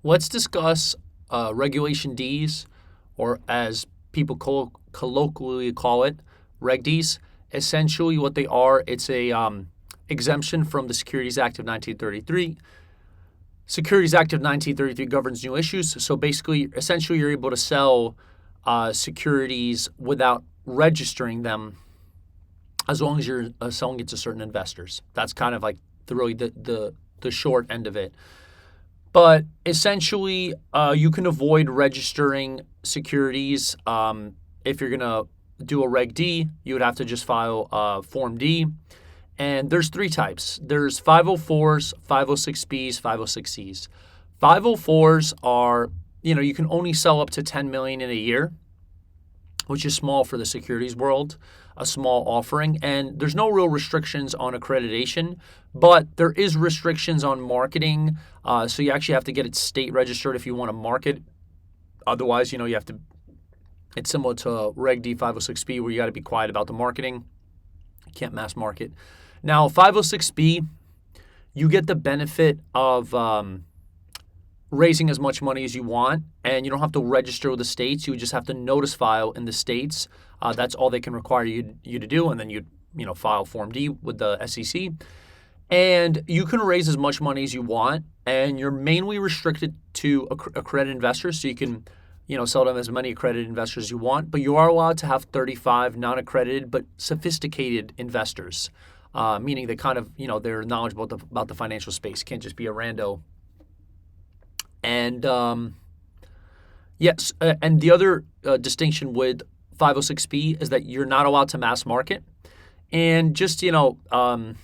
Let's discuss Regulation Ds, or as people colloquially call it, Reg Ds. Essentially, what they are, it's a exemption from the Securities Act of 1933. Securities Act of 1933 governs new issues. So basically, essentially, you're able to sell securities without registering them, as long as you're selling it to certain investors. That's kind of like the short end of it. But essentially, you can avoid registering securities. If you're going to do a Reg D, you would have to just file Form D. And there's three types. There's 504s, 506Bs, 506Cs. 504s are, you can only sell up to 10 million in a year, which is small for the securities world, a small offering. And there's no real restrictions on accreditation, but there is restrictions on marketing. So you actually have to get it state registered if you want to market. Otherwise, you have to, it's similar to Reg D 506B, where you got to be quiet about the marketing. You can't mass market. Now, 506B, you get the benefit of raising as much money as you want, and you don't have to register with the states. You just have to notice file in the states. That's all they can require you to do, and then you file Form D with the SEC. And you can raise as much money as you want, and you're mainly restricted to accredited investors, so you can sell them as many accredited investors as you want, but you are allowed to have 35 non-accredited but sophisticated investors, meaning they kind of, they're knowledgeable about the financial space. Can't just be a rando. And yes, and the other distinction with 506B is that you're not allowed to mass market. And just, another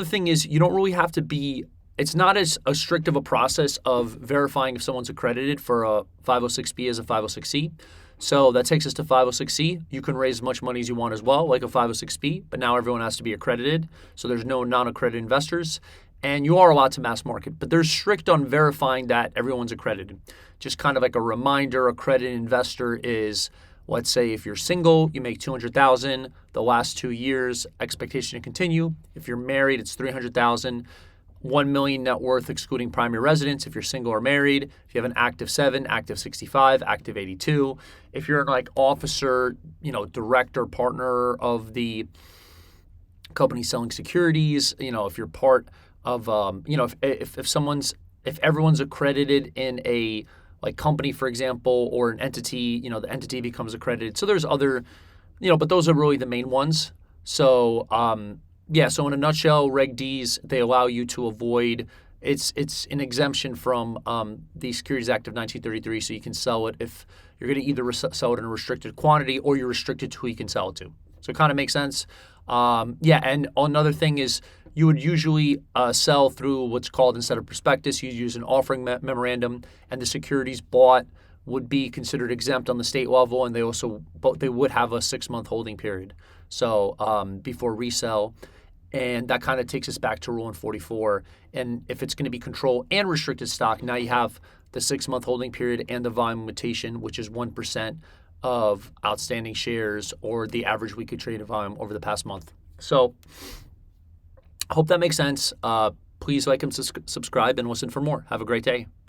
thing is you don't really have to be, it's not as strict of a process of verifying if someone's accredited for a 506B as a 506C. So that takes us to 506C. You can raise as much money as you want as well, like a 506B, but now everyone has to be accredited. So there's no non-accredited investors. And you are allowed to mass market, but they're strict on verifying that everyone's accredited. Just kind of like a reminder, accredited investor is, let's say if you're single, you make $200,000 the last 2 years, expectation to continue. If you're married, it's $300,000. 1 million net worth excluding primary residence if you're single or married. If you have an active 7, active 65, active 82. If you're like officer, director, partner of the company selling securities, if you're part of, if everyone's accredited in a like company, for example, or an entity, the entity becomes accredited. So there's other, but those are really the main ones. So, so in a nutshell, Reg Ds, they allow you to avoid, it's an exemption from the Securities Act of 1933, so you can sell it if you're going to either sell it in a restricted quantity or you're restricted to who you can sell it to. So it kind of makes sense. And another thing is you would usually sell through what's called, instead of prospectus, you use an offering memorandum, and the securities bought would be considered exempt on the state level, and they would have a 6-month holding period. So before resell. And that kind of takes us back to Rule 44. And if it's going to be control and restricted stock, now you have the 6-month holding period and the volume limitation, which is 1% of outstanding shares or the average weekly traded volume over the past month. So I hope that makes sense. Please like and subscribe and listen for more. Have a great day.